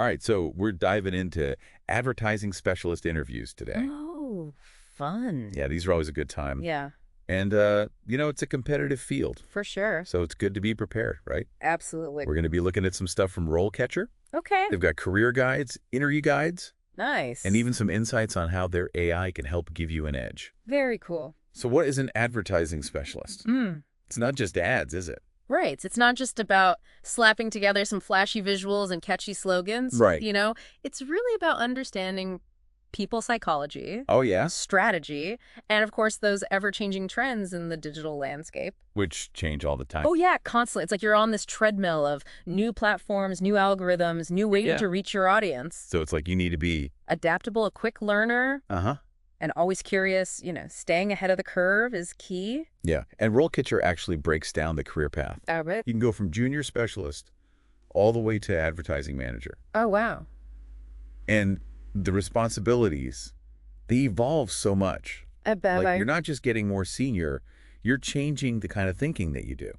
All right, so we're diving into advertising specialist interviews today. Oh, fun. Yeah, these are always a good time. Yeah, And, it's a competitive field, for sure. so it's good to be prepared, right? Absolutely. We're going to be looking at some stuff from RoleCatcher. Okay. They've got career guides, interview guides, Nice. and even some insights on how their AI can help give you an edge. Very cool. So what is an advertising specialist? It's not just ads, is it? Right. It's not just about slapping together some flashy visuals and catchy slogans. Right. It's really about understanding people psychology, Oh, yeah? strategy, and of course, those ever-changing trends in the digital landscape. Which change all the time. Oh, yeah, constantly. It's like you're on this treadmill of new platforms, new algorithms, new ways Yeah. to reach your audience. So it's like you need to be... Adaptable, a quick learner, Uh-huh. and always curious. Staying ahead of the curve is key. Yeah, and RoleCatcher actually breaks down the career path. Oh, right. You can go from junior specialist all the way to advertising manager. Oh, wow. And the responsibilities, they evolve so much. I bet. Like, you're not just getting more senior, you're changing the kind of thinking that you do.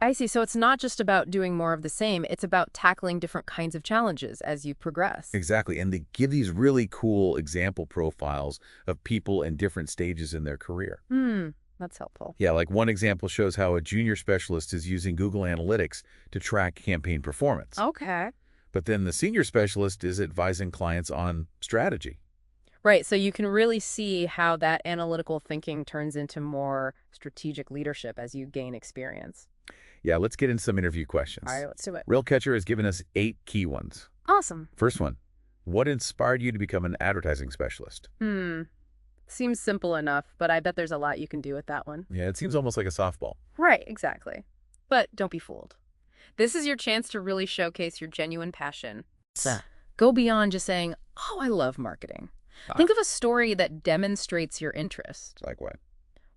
I see. So it's not just about doing more of the same. It's about tackling different kinds of challenges as you progress. Exactly, and they give these really cool example profiles of people in different stages in their career. That's helpful. Yeah, like one example shows how a junior specialist is using Google Analytics to track campaign performance. Okay. But then the senior specialist is advising clients on strategy. Right. So you can really see how that analytical thinking turns into more strategic leadership as you gain experience. Yeah, let's get into some interview questions. All right, let's do it. RoleCatcher has given us 8 key ones. Awesome. First one, what inspired you to become an advertising specialist? Seems simple enough, but I bet there's a lot you can do with that one. Yeah, it seems almost like a softball. Right, exactly. But don't be fooled. This is your chance to really showcase your genuine passion. Go beyond just saying, oh, I love marketing. Think of a story that demonstrates your interest. Like what?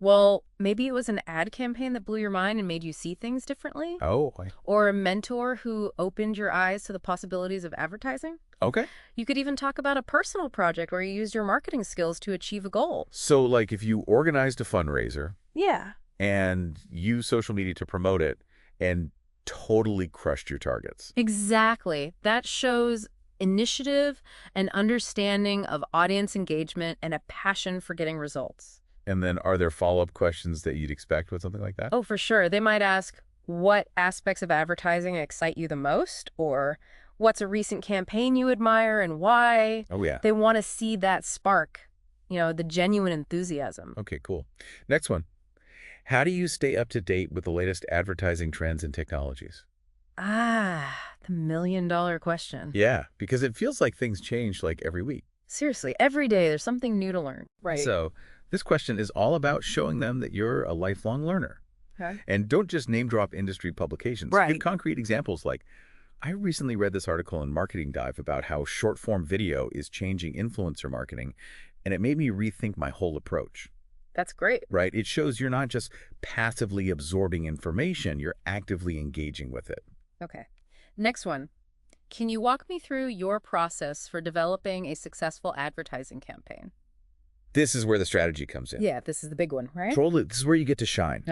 Well, maybe it was an ad campaign that blew your mind and made you see things differently. Oh, Or a mentor who opened your eyes to the possibilities of advertising. okay. You could even talk about a personal project where you used your marketing skills to achieve a goal. So, like, if you organized a fundraiser Yeah. and used social media to promote it and totally crushed your targets. Exactly. That shows initiative and understanding of audience engagement and a passion for getting results. And then are there follow-up questions that you'd expect with something like that? Oh, for sure. They might ask, what aspects of advertising excite you the most? Or what's a recent campaign you admire and why? Oh, yeah. They want to see that spark, the genuine enthusiasm. Okay, cool. Next one. How do you stay up to date with the latest advertising trends and technologies? The million-dollar question. Yeah, because it feels like things change like every week. Seriously, every day there's something new to learn. Right. So this question is all about showing them that you're a lifelong learner. Okay. And don't just name drop industry publications. Right. Give concrete examples like, I recently read this article in Marketing Dive about how short-form video is changing influencer marketing, and it made me rethink my whole approach. That's great. Right? It shows you're not just passively absorbing information, you're actively engaging with it. Okay. Next one. Can you walk me through your process for developing a successful advertising campaign? This is where the strategy comes in. Yeah, this is the big one, right? This is where you get to shine.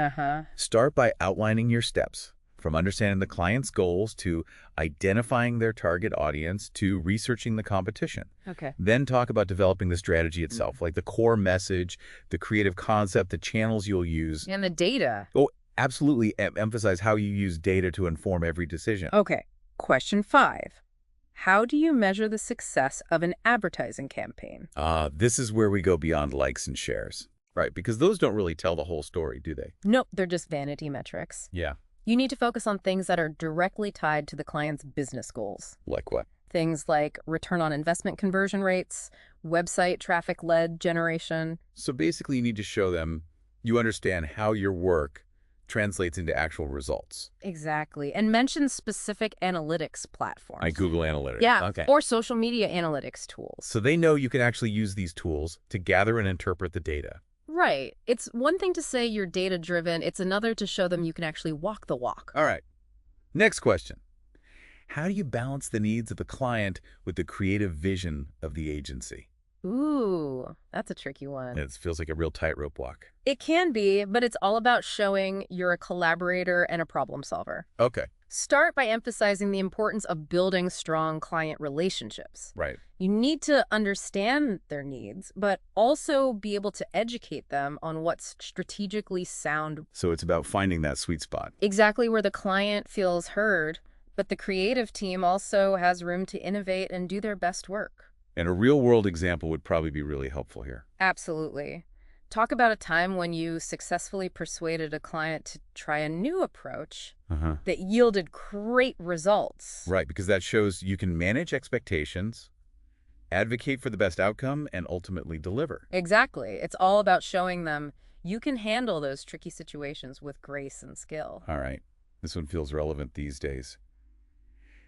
Start by outlining your steps, from understanding the client's goals to identifying their target audience to researching the competition. Okay. Then talk about developing the strategy itself, like the core message, the creative concept, the channels you'll use. And the data. Oh, absolutely emphasize how you use data to inform every decision. Okay. Question 5. How do you measure the success of an advertising campaign? This is where we go beyond likes and shares, right? Because those don't really tell the whole story, do they? Nope, they're just vanity metrics. Yeah. You need to focus on things that are directly tied to the client's business goals. Like what? Things like return on investment conversion rates, website traffic lead generation. So basically you need to show them you understand how your work translates into actual results. Exactly. And mention specific analytics platforms. Like Google Analytics. Yeah, Okay. or social media analytics tools. So they know you can actually use these tools to gather and interpret the data. Right. It's one thing to say you're data-driven. It's another to show them you can actually walk the walk. All right. Next question. How do you balance the needs of the client with the creative vision of the agency? Ooh, that's a tricky one. It feels like a real tightrope walk. It can be, but it's all about showing you're a collaborator and a problem solver. Okay. Start by emphasizing the importance of building strong client relationships. Right. You need to understand their needs, but also be able to educate them on what's strategically sound. So it's about finding that sweet spot. Exactly where the client feels heard, but the creative team also has room to innovate and do their best work. And a real-world example would probably be really helpful here. Absolutely. Talk about a time when you successfully persuaded a client to try a new approach that yielded great results. Right, because that shows you can manage expectations, advocate for the best outcome, and ultimately deliver. Exactly. It's all about showing them you can handle those tricky situations with grace and skill. All right. This one feels relevant these days.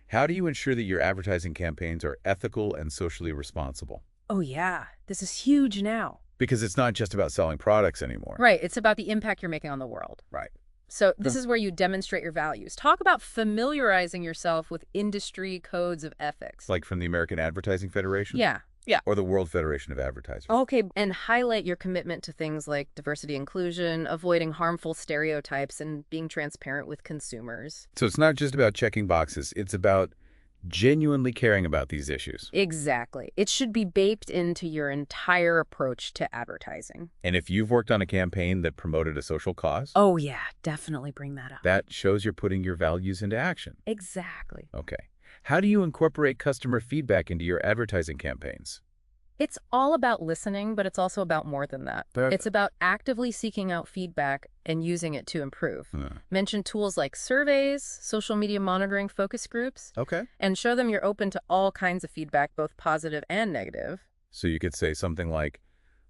How do you ensure that your advertising campaigns are ethical and socially responsible? Oh, yeah. This is huge now. Because it's not just about selling products anymore. Right. It's about the impact you're making on the world. Right. So this is where you demonstrate your values. Talk about familiarizing yourself with industry codes of ethics. Like from the American Advertising Federation? Yeah. Or the World Federation of Advertisers. Okay, and highlight your commitment to things like diversity inclusion, avoiding harmful stereotypes, and being transparent with consumers. So it's not just about checking boxes. It's about genuinely caring about these issues. Exactly. It should be baked into your entire approach to advertising. And if you've worked on a campaign that promoted a social cause, oh yeah, definitely bring that up. that shows you're putting your values into action. Exactly. Okay. How do you incorporate customer feedback into your advertising campaigns? It's all about listening, but it's also about more than that. It's about actively seeking out feedback and using it to improve. Mention tools like surveys, social media monitoring, focus groups. Okay. And show them you're open to all kinds of feedback, both positive and negative. So you could say something like,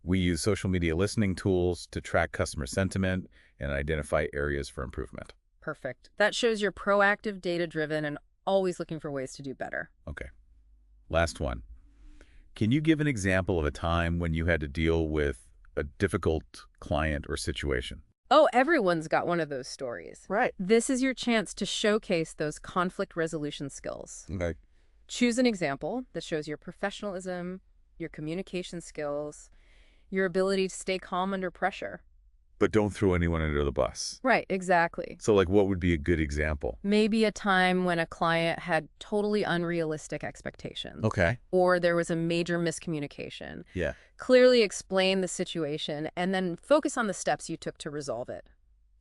we use social media listening tools to track customer sentiment and identify areas for improvement. Perfect. That shows you're proactive, data-driven, and always looking for ways to do better. Okay. Last one. Can you give an example of a time when you had to deal with a difficult client or situation? Oh, everyone's got one of those stories. Right. This is your chance to showcase those conflict resolution skills. Okay. Choose an example that shows your professionalism, your communication skills, your ability to stay calm under pressure. But don't throw anyone under the bus. Right, exactly. So like what would be a good example? Maybe a time when a client had totally unrealistic expectations. Okay. Or there was a major miscommunication. Yeah. Clearly explain the situation and then focus on the steps you took to resolve it.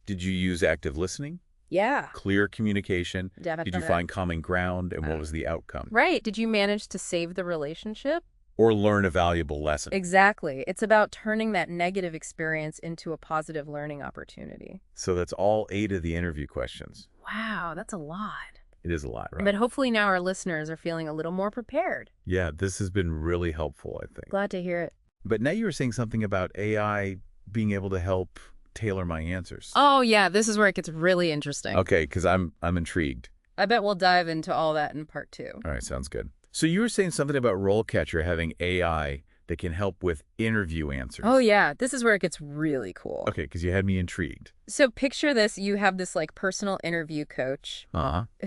Did you use active listening? Yeah. Clear communication? Definitely. Did you find common ground, and what was the outcome? Right. Did you manage to save the relationship? Or learn a valuable lesson? Exactly. It's about turning that negative experience into a positive learning opportunity. So that's all 8 of the interview questions. Wow, that's a lot. It is a lot, right? But hopefully now our listeners are feeling a little more prepared. Yeah, this has been really helpful, I think. Glad to hear it. But now you were saying something about AI being able to help tailor my answers. Oh, yeah, this is where it gets really interesting. Okay, because I'm intrigued. I bet we'll dive into all that in part 2. All right, sounds good. So you were saying something about RoleCatcher having AI that can help with interview answers. Oh, yeah. This is where it gets really cool. Okay, because you had me intrigued. So picture this. You have this like personal interview coach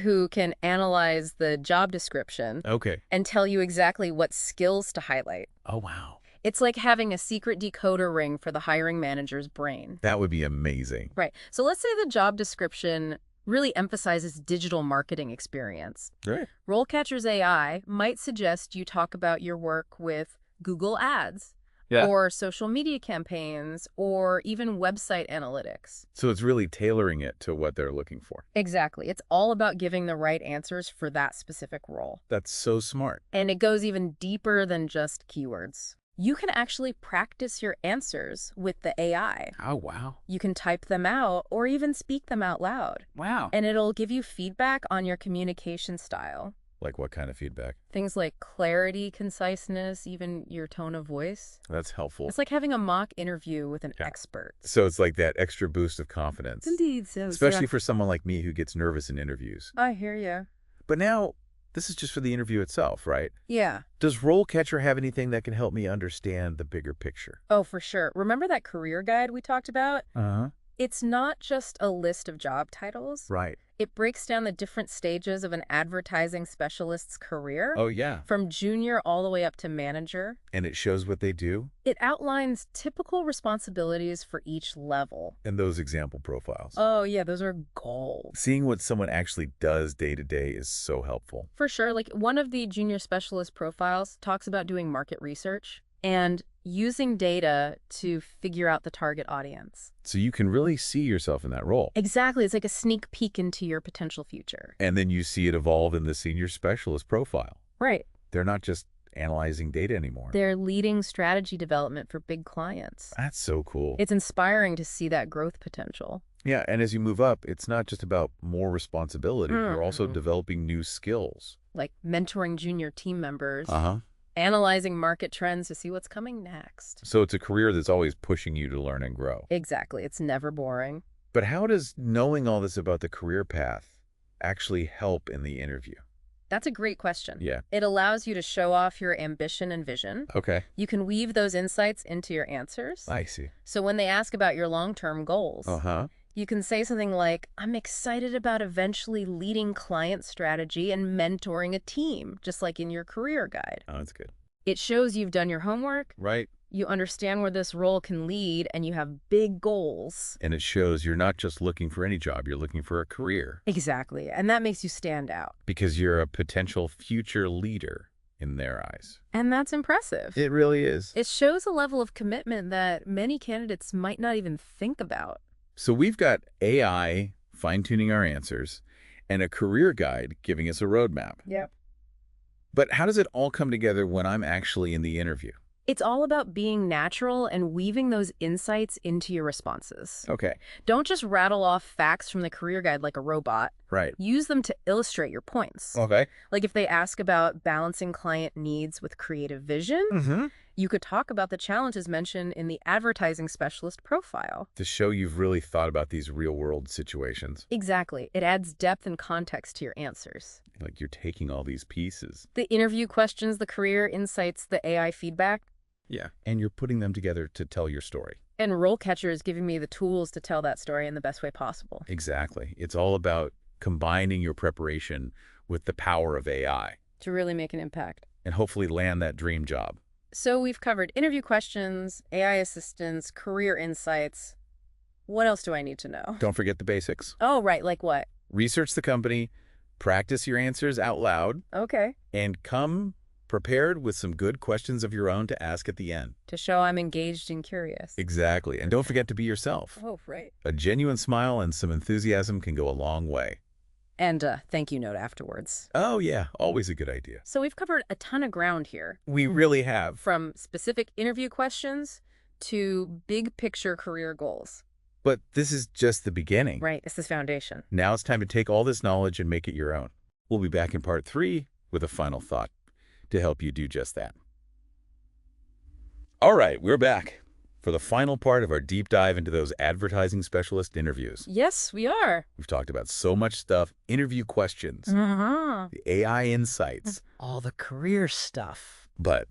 who can analyze the job description and tell you exactly what skills to highlight. Oh, wow. It's like having a secret decoder ring for the hiring manager's brain. That would be amazing. Right. So let's say the job description really emphasizes digital marketing experience. Right. RoleCatcher's AI might suggest you talk about your work with Google Ads or social media campaigns or even website analytics. So it's really tailoring it to what they're looking for. Exactly. It's all about giving the right answers for that specific role. That's so smart. And it goes even deeper than just keywords. You can actually practice your answers with the AI. Oh, wow. You can type them out or even speak them out loud. Wow. And it'll give you feedback on your communication style. Like what kind of feedback? Things like clarity, conciseness, even your tone of voice. That's helpful. It's like having a mock interview with an expert. So it's like that extra boost of confidence. Indeed. So, especially for someone like me who gets nervous in interviews. I hear you. But now, this is just for the interview itself, right? Yeah. Does RoleCatcher have anything that can help me understand the bigger picture? Oh, for sure. Remember that career guide we talked about? It's not just a list of job titles. Right. It breaks down the different stages of an advertising specialist's career, Oh, yeah. from junior all the way up to manager. And it shows what they do? It outlines typical responsibilities for each level. And those example profiles. Oh, yeah, those are gold. Seeing what someone actually does day to day is so helpful. For sure. Like, one of the junior specialist profiles talks about doing market research and using data to figure out the target audience. So you can really see yourself in that role. Exactly. It's like a sneak peek into your potential future. And then you see it evolve in the senior specialist profile. Right. They're not just analyzing data anymore. They're leading strategy development for big clients. That's so cool. It's inspiring to see that growth potential. Yeah, and as you move up, it's not just about more responsibility. You're also developing new skills. Like mentoring junior team members. Uh-huh. Analyzing market trends to see what's coming next. So it's a career that's always pushing you to learn and grow. Exactly. It's never boring. But how does knowing all this about the career path actually help in the interview? That's a great question. Yeah. It allows you to show off your ambition and vision. Okay. You can weave those insights into your answers. I see. So when they ask about your long-term goals, you can say something like, I'm excited about eventually leading client strategy and mentoring a team, just like in your career guide. Oh, that's good. It shows you've done your homework. Right. You understand where this role can lead, and you have big goals. And it shows you're not just looking for any job, you're looking for a career. Exactly. And that makes you stand out. Because you're a potential future leader in their eyes. And that's impressive. It really is. It shows a level of commitment that many candidates might not even think about. So we've got AI fine-tuning our answers and a career guide giving us a roadmap. Yep. But how does it all come together when I'm actually in the interview? It's all about being natural and weaving those insights into your responses. Okay. Don't just rattle off facts from the career guide like a robot. Right. Use them to illustrate your points. Okay. Like if they ask about balancing client needs with creative vision, you could talk about the challenges mentioned in the advertising specialist profile. To show you've really thought about these real-world situations. Exactly. It adds depth and context to your answers. Like you're taking all these pieces. The interview questions, the career insights, the AI feedback. Yeah. And you're putting them together to tell your story. And RoleCatcher is giving me the tools to tell that story in the best way possible. Exactly. It's all about combining your preparation with the power of AI. To really make an impact. And hopefully land that dream job. So we've covered interview questions, AI assistance, career insights. What else do I need to know? Don't forget the basics. Oh, right. Like what? Research the company, practice your answers out loud. Okay. And come prepared with some good questions of your own to ask at the end. To show I'm engaged and curious. Exactly. And don't forget to be yourself. Oh, right. A genuine smile and some enthusiasm can go a long way. And a thank you note afterwards. Oh, yeah. Always a good idea. So we've covered a ton of ground here. We really have. From specific interview questions to big picture career goals. But this is just the beginning. Right. It's the foundation. Now it's time to take all this knowledge and make it your own. We'll be back in part 3 with a final thought to help you do just that. All right, we're back for the final part of our deep dive into those advertising specialist interviews. Yes, we are. We've talked about so much stuff, interview questions, the AI insights, all the career stuff. But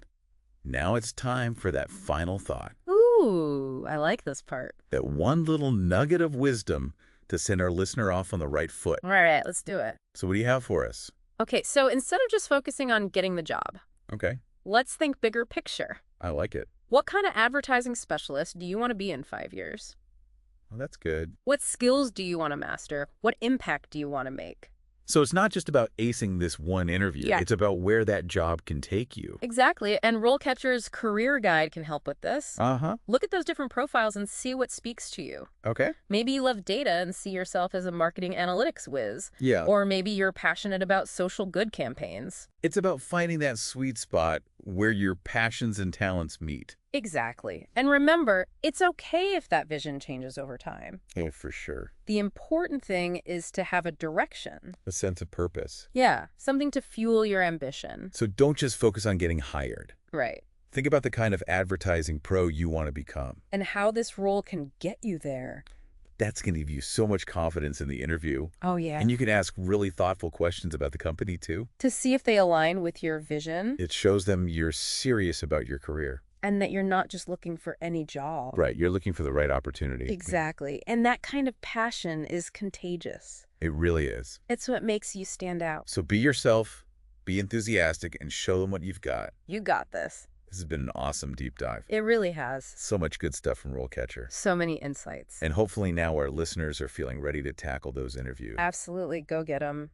now it's time for that final thought. Ooh, I like this part. That one little nugget of wisdom to send our listener off on the right foot. All right, let's do it. So what do you have for us? Okay, so instead of just focusing on getting the job, Okay. let's think bigger picture. I like it. What kind of advertising specialist do you want to be in 5 years? Well, that's good. What skills do you want to master? What impact do you want to make? So it's not just about acing this one interview. Yeah. It's about where that job can take you. Exactly, and RoleCatcher's career guide can help with this. Uh-huh. Look at those different profiles and see what speaks to you. Okay. Maybe you love data and see yourself as a marketing analytics whiz. Yeah. Or maybe you're passionate about social good campaigns. It's about finding that sweet spot where your passions and talents meet. Exactly. And remember, it's okay if that vision changes over time. Oh, for sure. The important thing is to have a direction. A sense of purpose. Yeah, something to fuel your ambition. So don't just focus on getting hired. Right. Think about the kind of advertising pro you want to become. And how this role can get you there. That's going to give you so much confidence in the interview. Oh, yeah. And you can ask really thoughtful questions about the company, too. To see if they align with your vision. It shows them you're serious about your career. And that you're not just looking for any job. Right. You're looking for the right opportunity. Exactly. And that kind of passion is contagious. It really is. It's what makes you stand out. So be yourself, be enthusiastic, and show them what you've got. You got this. This has been an awesome deep dive. It really has. So much good stuff from RoleCatcher. So many insights. And hopefully now our listeners are feeling ready to tackle those interviews. Absolutely. Go get them.